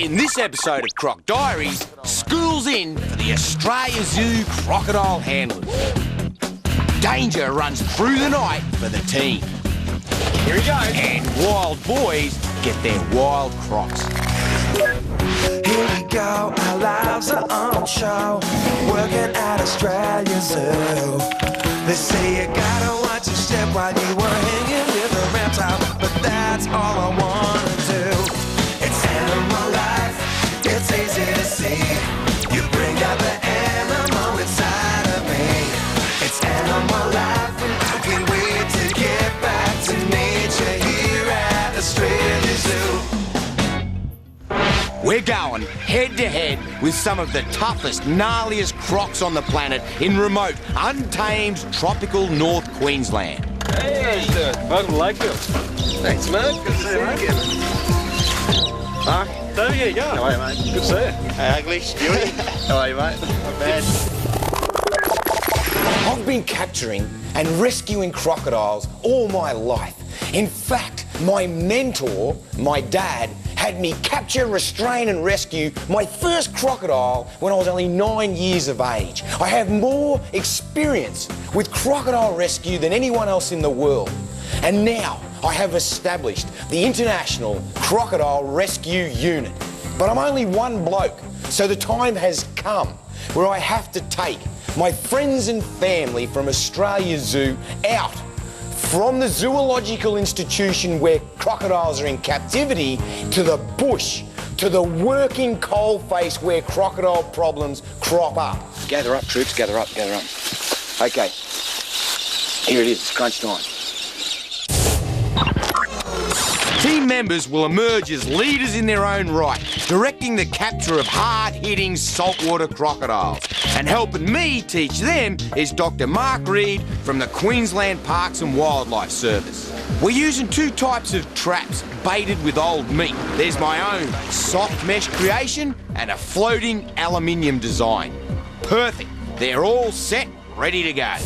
In this episode of Croc Diaries, school's in for the Australia Zoo crocodile handlers. Danger runs through the night for the team. Here we go. And wild boys get their wild Crocs. Here we go, our lives are on show. Working at Australia Zoo. They say you gotta watch your step while you were hanging with the reptile, but that's all I wanna do. It's animal life, it's easy to see. You bring out the animal inside of me. It's animal life, and I can't wait to get back to nature here at Australia Zoo. We're going head-to-head with some of the toughest, gnarliest Crocs on the planet in remote, untamed, tropical North Queensland. Hey, how you doing? Welcome to Lakeville. Thanks, mate. Good to see you, mate. Mark? There you go. How are you, mate? Good to see you. Hey, Ugly, Stewie. How are you, mate? Not bad. I've been capturing and rescuing crocodiles all my life. In fact, my mentor, my dad, had me capture, restrain and rescue my first crocodile when I was only 9 years of age. I have more experience with crocodile rescue than anyone else in the world. And now I have established the International Crocodile Rescue Unit. But I'm only one bloke, so the time has come where I have to take my friends and family from Australia Zoo out from the zoological institution where crocodiles are in captivity to the bush, to the working coalface where crocodile problems crop up. Gather up, troops. Gather up, gather up. Okay. Here it is. It's crunch time. Team members will emerge as leaders in their own right, directing the capture of hard-hitting saltwater crocodiles. And helping me teach them is Dr. Mark Reed from the Queensland Parks and Wildlife Service. We're using two types of traps baited with old meat. There's my own soft mesh creation and a floating aluminium design. Perfect. They're all set, ready to go.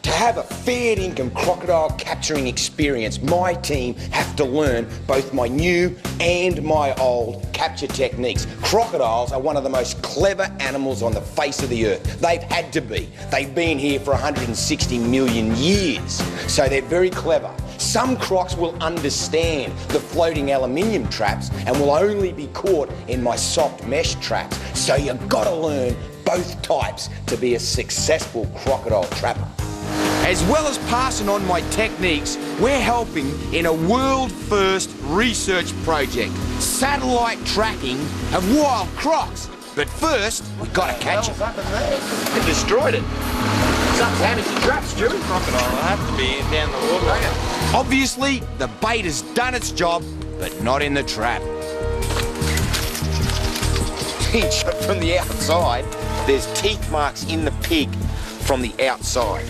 To have a fair income crocodile capturing experience, my team have to learn both my new and my old capture techniques. Crocodiles are one of the most clever animals on the face of the earth. They've had to be. They've been here for 160 million years, so they're very clever. Some crocs will understand the floating aluminium traps and will only be caught in my soft mesh traps. So you've got to learn both types to be a successful crocodile trapper. As well as passing on my techniques, we're helping in a world-first research project, satellite tracking of wild crocs. But first, we've got to catch them. It destroyed it. Something's damaged the trap, Stuart. Crocodile will have to be down the water. Obviously, the bait has done its job, but not in the trap. From the outside, there's teeth marks in the pig from the outside.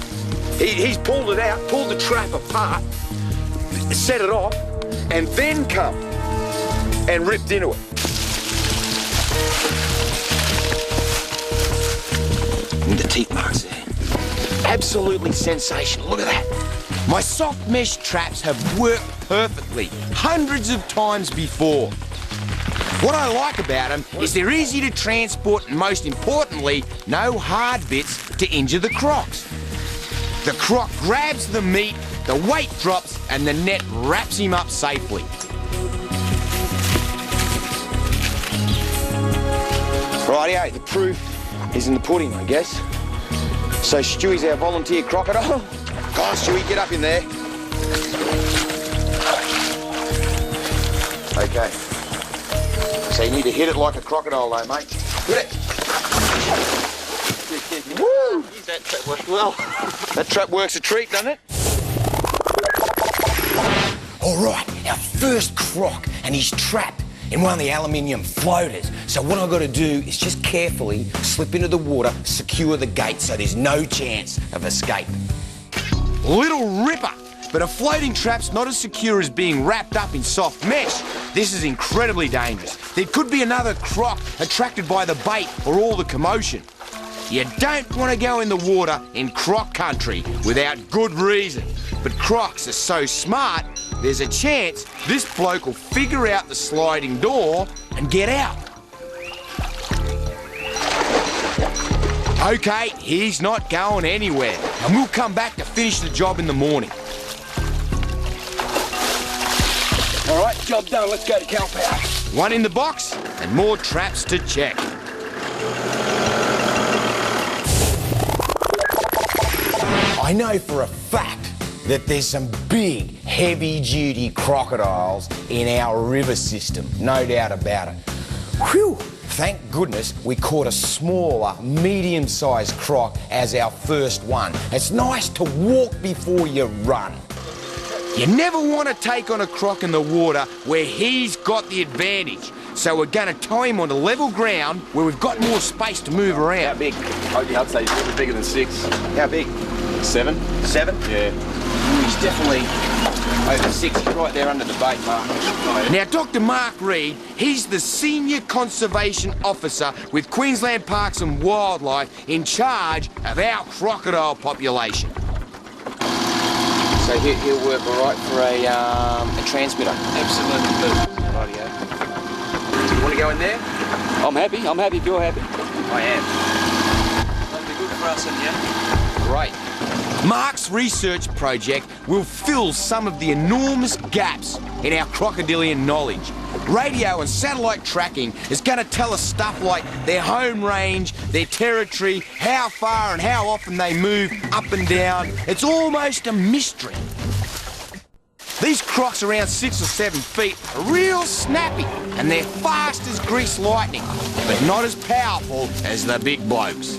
He's pulled it out, pulled the trap apart, set it off, and then come and ripped into it. And the teeth marks there. Absolutely sensational. Look at that. My soft mesh traps have worked perfectly, hundreds of times before. What I like about them is they're easy to transport and, most importantly, no hard bits to injure the crocs. The croc grabs the meat, the weight drops, and the net wraps him up safely. Rightio, the proof is in the pudding, I guess. So Stewie's our volunteer crocodile. Come on, Stewie, get up in there. Okay. So you need to hit it like a crocodile though, mate. Hit it. Woo! That trap worked well. That trap works a treat, doesn't it? All right, our first croc, and he's trapped in one of the aluminium floaters. So what I've got to do is just carefully slip into the water, secure the gate so there's no chance of escape. Little ripper, but a floating trap's not as secure as being wrapped up in soft mesh. This is incredibly dangerous. There could be another croc attracted by the bait or all the commotion. You don't want to go in the water in croc country without good reason. But crocs are so smart, there's a chance this bloke will figure out the sliding door and get out. Okay, he's not going anywhere, and we'll come back to finish the job in the morning. All right, job done. Let's go to Cow Power. One in the box and more traps to check. I know for a fact that there's some big, heavy-duty crocodiles in our river system, no doubt about it. Whew! Thank goodness we caught a smaller, medium-sized croc as our first one. It's nice to walk before you run. You never want to take on a croc in the water where he's got the advantage. So we're going to tie him onto level ground where we've got more space to move around. How big? I'd say he's a little bigger than 6. How big? 7. 7? Yeah. He's definitely over 6. He's right there under the bait, Mark. Now, Dr. Mark Reed, he's the Senior Conservation Officer with Queensland Parks and Wildlife in charge of our crocodile population. So he'll work all right for a transmitter. Absolutely. Rightio. You want to go in there? I'm happy if you're happy. I am. That'll be good for us and you. Great. Mark's research project will fill some of the enormous gaps in our crocodilian knowledge. Radio and satellite tracking is going to tell us stuff like their home range, their territory, how far and how often they move up and down. It's almost a mystery. These crocs around 6 or 7 feet are real snappy and they're fast as greased lightning, but not as powerful as the big blokes.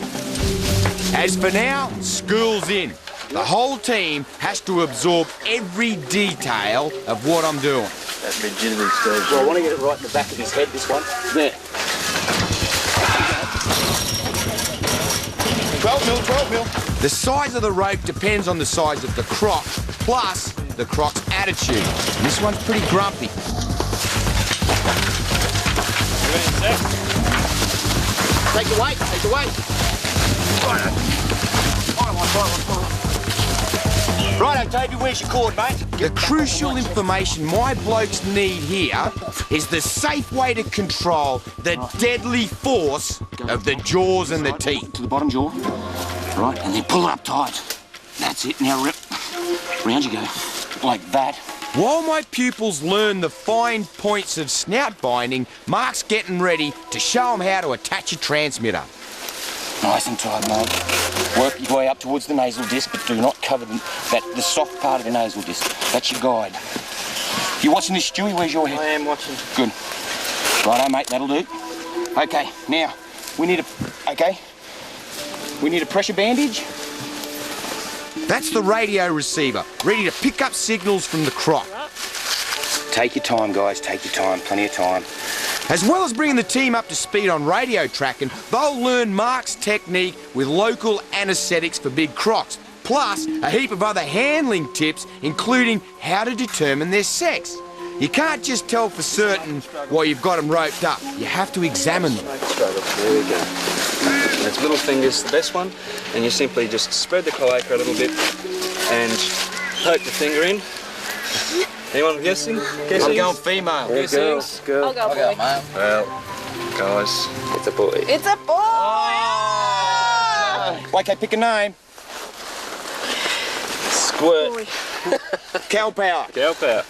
As for now, school's in. The whole team has to absorb every detail of what I'm doing. That's legitimately Steve. Well, I want to get it right in the back of his head, this one. There. 12 mil. The size of the rope depends on the size of the croc, plus the croc's attitude. This one's pretty grumpy. Take the weight. Righto, Toby, where's your cord, mate? The crucial information my blokes need here is the safe way to control the deadly force of the jaws and the teeth. To the bottom jaw. Right, and then pull it up tight. That's it, now rip. Round you go. Like that. While my pupils learn the fine points of snout binding, Mark's getting ready to show them how to attach a transmitter. Nice and tight, mate. Work your way up towards the nasal disc, but do not cover the soft part of the nasal disc. That's your guide. You watching this, Stewie? Where's your head? I am watching. Good. Righto, mate, that'll do. Okay, now, we need a pressure bandage. That's the radio receiver, ready to pick up signals from the croc. Take your time, guys, take your time, plenty of time. As well as bringing the team up to speed on radio tracking, they'll learn Mark's technique with local anaesthetics for big crocs, plus a heap of other handling tips, including how to determine their sex. You can't just tell for certain while you've got them roped up. You have to examine them. Straight up. There we go. That's middle finger's the best one, and you simply just spread the cloaca a little bit and poke the finger in. Anyone guessing? I'm going female. Girls. I'll go boy. male. Well, guys, it's a boy. It's a boy! Okay, pick a name. Squirt. Cow Power. Cow Power.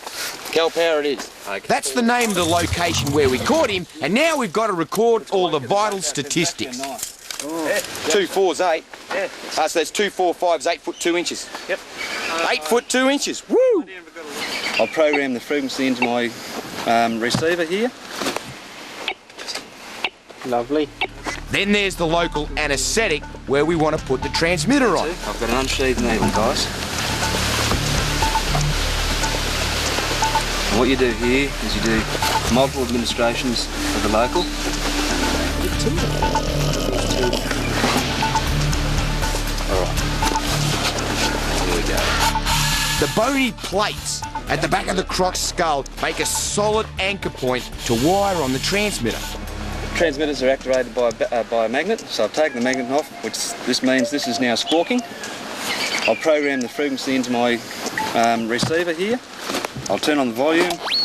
Cow Power it is. Okay. That's the name of the location where we caught him, and now we've got to record all the vital statistics. 2 4's 8. Yeah. So that's 2 4 5's 8 foot 2 inches. Yep. 8 foot 2 inches. Woo! I'll program the frequency into my receiver here. Lovely. Then there's the local anaesthetic where we want to put the transmitter on. I've got an unsheathed needle, guys. And what you do here is you do multiple administrations of the local. Alright. Here we go. The bony plates at the back of the croc's skull make a solid anchor point to wire on the transmitter. Transmitters are activated by a magnet, so I've taken the magnet off, which this means this is now squawking. I'll program the frequency into my receiver here. I'll turn on the volume.